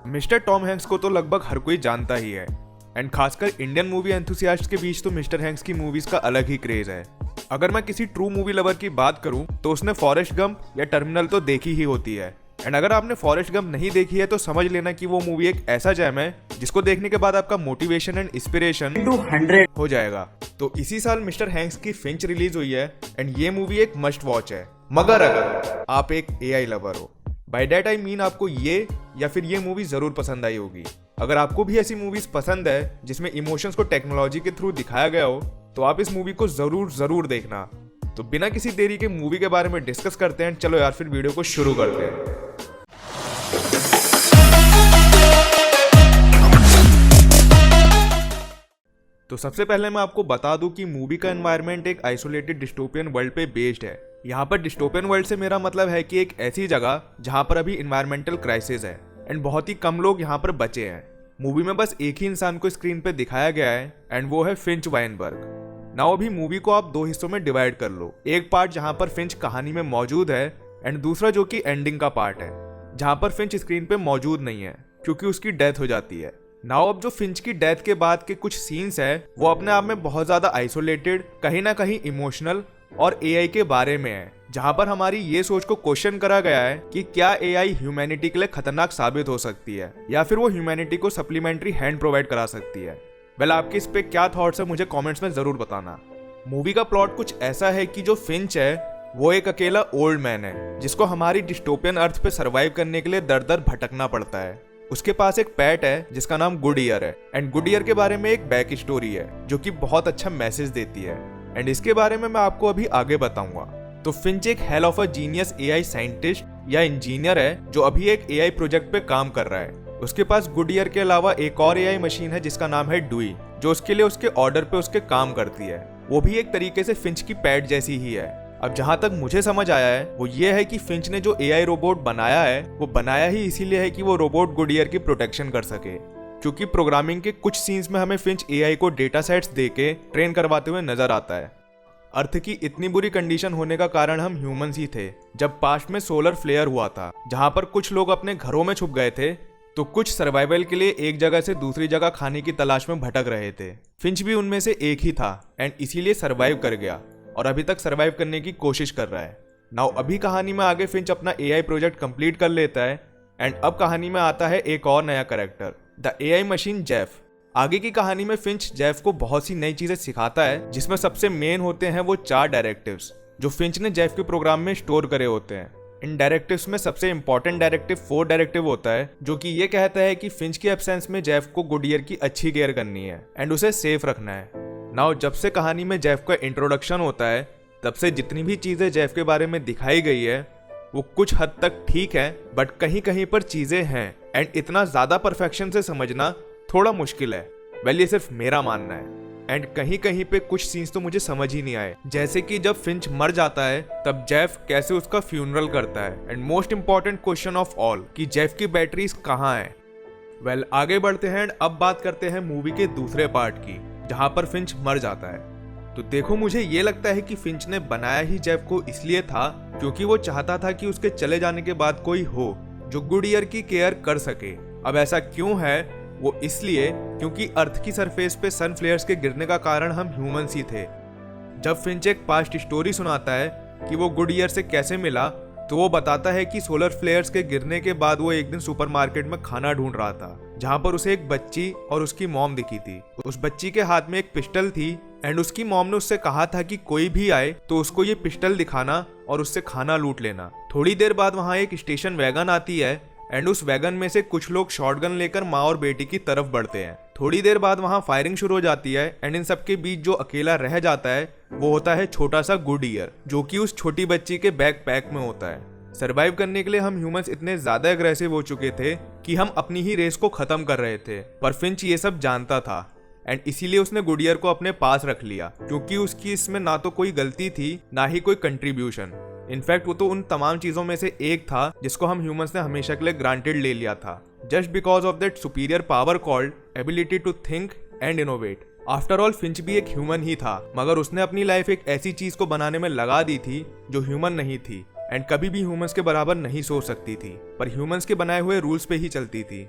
Mister Tom Hanks को तो लगभग हर कोई जानता ही है एंड खासकर इंडियन मूवी एंथुसियास्ट के बीच तो मिस्टर हैंक्स की मूवीज का अलग ही क्रेज है। अगर मैं किसी ट्रू मूवी लवर की बात करूं तो उसने फॉरेस्ट गंप या टर्मिनल तो देखी ही होती है एंड अगर आपने फॉरेस्ट गंप नहीं देखी है तो समझ लेना कि वो मूवी एक ऐसा जैम है जिसको देखने के बाद आपका मोटिवेशन एंड इंस्पिरेशन 100 हो जाएगा। तो इसी साल मिस्टर हैंक्स की फिंच रिलीज हुई है एंड ये मूवी एक मस्ट वॉच है, मगर अगर आप एक एआई लवर हो, बाय दैट आई मीन आपको ये या फिर ये मूवी जरूर पसंद आई होगी। अगर आपको भी ऐसी मूवीज पसंद है जिसमें इमोशंस को टेक्नोलॉजी के थ्रू दिखाया गया हो तो आप इस मूवी को जरूर देखना। तो बिना किसी देरी के मूवी के बारे में डिस्कस करते हैं। चलो यार फिर वीडियो को शुरू करते हैं। तो सबसे पहले मैं आपको बता दूं कि मूवी का एनवायरनमेंट एक आइसोलेटेड डिस्टोपियन वर्ल्ड पे बेस्ड है। यहाँ पर डिस्टोपियन वर्ल्ड से मेरा मतलब है कि एक ऐसी जगह जहाँ पर अभी इन्वायरमेंटल क्राइसिस है एंड बहुत ही कम लोग यहाँ पर बचे हैं। मूवी में बस एक ही इंसान को स्क्रीन पे दिखाया गया है एंड वो है फिंच वाइनबर्ग। नाउ अभी मूवी को आप दो हिस्सों में डिवाइड कर लो, एक पार्ट जहाँ पर फिंच कहानी में मौजूद है एंड दूसरा जो कि एंडिंग का पार्ट है जहाँ पर फिंच स्क्रीन पे मौजूद नहीं है क्योंकि उसकी डेथ हो जाती है। नाउ अब जो फिंच की डेथ के बाद के कुछ सीन्स है वो अपने आप में बहुत ज्यादा आइसोलेटेड, कहीं ना कहीं इमोशनल और एआई के बारे में है, जहां पर हमारी ये सोच को क्वेश्चन करा गया है कि क्या एआई ह्यूमैनिटी के लिए खतरनाक साबित हो सकती है या फिर वो ह्यूमैनिटी को सप्लीमेंट्री हैंड प्रोवाइड करा सकती है। वेल आपके इस पे क्या थॉट्स है मुझे कमेंट्स में जरूर बताना। मूवी का प्लॉट कुछ ऐसा है कि जो फिंच है वो एक अकेला ओल्ड मैन है जिसको हमारी डिस्टोपियन अर्थ पे सर्वाइव करने के लिए दर दर भटकना पड़ता है। उसके पास एक पेट है जिसका नाम गुड ईयर है एंड गुड ईयर के बारे में एक बैक स्टोरी है जो कि बहुत अच्छा मैसेज देती है एंड इसके बारे में मैं आपको अभी आगे बताऊंगा। तो फिंच एक hell of a genius AI scientist या इंजीनियर है जो अभी एक एआई प्रोजेक्ट पे काम कर रहा है। उसके पास गुड ईयर के अलावा एक और एआई मशीन है जिसका नाम है डुई, जो उसके लिए उसके ऑर्डर पे उसके काम करती है। वो भी एक तरीके से फिंच की पेट जैसी ही है। अब जहां तक मुझे समझ आया है वो ये है कि फिंच ने जो एआई रोबोट बनाया है वो बनाया ही इसीलिए है कि वो रोबोट गुड ईयर की प्रोटेक्शन कर सके, क्योंकि प्रोग्रामिंग के कुछ सीन्स में हमें फिंच एआई को डेटा सेट्स देके ट्रेन करवाते हुए नजर आता है। अर्थ की इतनी बुरी कंडीशन होने का कारण हम ह्यूमंस ही थे। जब पास्ट में सोलर फ्लेयर हुआ था जहां पर कुछ लोग अपने घरों में छुप गए थे तो कुछ सर्वाइवल के लिए एक जगह से दूसरी जगह खाने की तलाश में भटक रहे थे। फिंच भी उनमें से एक ही था एंड इसीलिए सर्वाइव कर गया और अभी तक सर्वाइव करने की कोशिश कर रहा है। नाउ अभी कहानी में आगे फिंच अपना एआई प्रोजेक्ट कंप्लीट कर लेता है एंड अब कहानी में आता है एक और नया character, the AI machine Jeff. आगे की कहानी में फिंच जेफ को बहुत सी नई चीजें सिखाता है जिसमें सबसे मेन होते हैं वो 4 डायरेक्टिव्स जो फिंच ने जेफ के प्रोग्राम में स्टोर करे होते हैं। इन डायरेक्टिव्स में सबसे इंपॉर्टेंट डायरेक्टिव 4 डायरेक्टिव होता है जो कि ये कहता है कि फिंच के एब्सेंस में जेफ को गुड ईयर की अच्छी केयर करनी है एंड उसे सेफ रखना है। नाउ जब से कहानी में जेफ का इंट्रोडक्शन होता है तब से जितनी भी चीजें जेफ के बारे में दिखाई गई है वो कुछ हद तक ठीक है, बट कहीं कहीं पर चीजें हैं एंड इतना ज्यादा परफेक्शन से समझना थोड़ा मुश्किल है। वेल ये सिर्फ मेरा मानना है एंड कहीं कहीं पे कुछ सीन्स तो मुझे समझ ही नहीं आए, जैसे कि जब फिंच मर जाता है तब जेफ कैसे उसका फ्यूनरल करता है and most important question of all कि जेफ की बैटरीज कहाँ है। वेल आगे बढ़ते हैं एंड अब बात करते हैं मूवी के दूसरे पार्ट की जहां पर फिंच मर जाता है। तो देखो मुझे ये लगता है कि फिंच ने बनाया ही जेफ को इसलिए था क्योंकि वो चाहता था कि उसके चले जाने के बाद कोई हो जो गुड ईयर की केयर कर सके। अब ऐसा क्यों है? वो इसलिए क्योंकि अर्थ की सरफेस पे सन फ्लेयर्स के गिरने का कारण हम ह्यूमंस ही थे। जब फिंच एक पास्ट स्टोरी सुनाता है कि वो गुड ईयर से कैसे मिला तो वो बताता है कि सोलर फ्लेयर्स के गिरने के बाद वो एक दिन सुपरमार्केट में खाना ढूंढ रहा था जहां पर उसे एक बच्ची और उसकी मॉम दिखी थी। उस बच्ची के हाथ में एक पिस्टल थी एंड उसकी मॉम ने उससे कहा था कि कोई भी आए तो उसको ये पिस्टल दिखाना और उससे खाना लूट लेना। थोड़ी देर बाद वहां एक स्टेशन वैगन आती है एंड उस वैगन में से कुछ लोग शॉटगन लेकर माँ और बेटी की तरफ बढ़ते हैं। थोड़ी देर बाद वहां फायरिंग शुरू हो जाती है एंड इन सबके बीच जो अकेला रह जाता है वो होता है छोटा सा गुड ईयर जो कि उस छोटी बच्ची के बैक पैक में होता है। सर्वाइव करने के लिए हम ह्यूमंस इतने ज्यादा एग्रेसिव हो चुके थे कि हम अपनी ही रेस को खत्म कर रहे थे, पर फिंच ये सब जानता था एंड इसीलिए उसने गुड ईयर को अपने पास रख लिया क्योंकि उसकी इसमें ना तो कोई गलती थी ना ही कोई कंट्रीब्यूशन। इनफैक्ट वो तो उन तमाम चीजों में से एक था जिसको हम ह्यूमंस ने हमेशा के लिए ग्रांटेड ले लिया था just because of that superior power called ability to think and innovate. After all Finch भी एक ह्यूमन ही था, मगर उसने अपनी लाइफ एक ऐसी चीज को बनाने में लगा दी थी जो ह्यूमन नहीं थी। एंड कभी भी ह्यूमंस के बराबर नहीं सोच सकती थी, पर ह्यूमंस के बनाए हुए रूल्स पे ही चलती थी।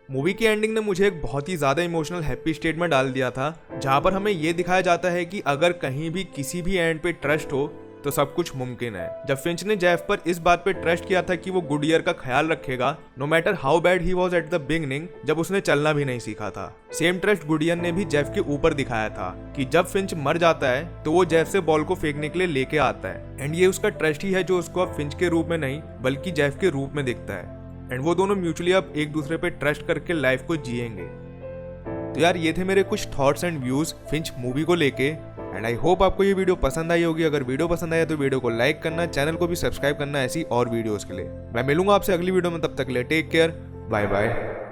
मूवी की एंडिंग ने मुझे एक बहुत ही ज्यादा इमोशनल हैप्पी स्टेट में डाल दिया था, जहां पर हमें ये दिखाया जाता है कि अगर कहीं भी किसी भी एंड पे ट्रस्ट हो तो सब कुछ मुमकिन है। जब फिंच ने जेफ पर इस बात पे ट्रस्ट किया था कि वो गुडियर का ख्याल रखेगा no matter how bad he was at the beginning, जब उसने चलना भी नहीं सीखा था, सेम ट्रस्ट गुडियर ने भी जेफ के ऊपर दिखाया था कि जब फिंच मर जाता है तो वो जेफ से बॉल को फेंकने के लिए लेके आता है। एंड ये उसका ट्रस्ट ही है जो उसको अब फिंच के रूप में नहीं बल्कि जेफ के रूप में दिखता है। एंड वो दोनों म्यूचुअली अब एक दूसरे पे ट्रस्ट करके लाइफ को जिएंगे। तो यार ये थे मेरे कुछ thoughts and views Finch movie को लेके। एंड आई होप आपको ये वीडियो पसंद आई होगी। अगर वीडियो पसंद आया तो वीडियो को लाइक करना, चैनल को भी सब्सक्राइब करना ऐसी और वीडियोस के लिए। मैं मिलूंगा आपसे अगली वीडियो में, तब तक के लिए टेक केयर, बाय बाय।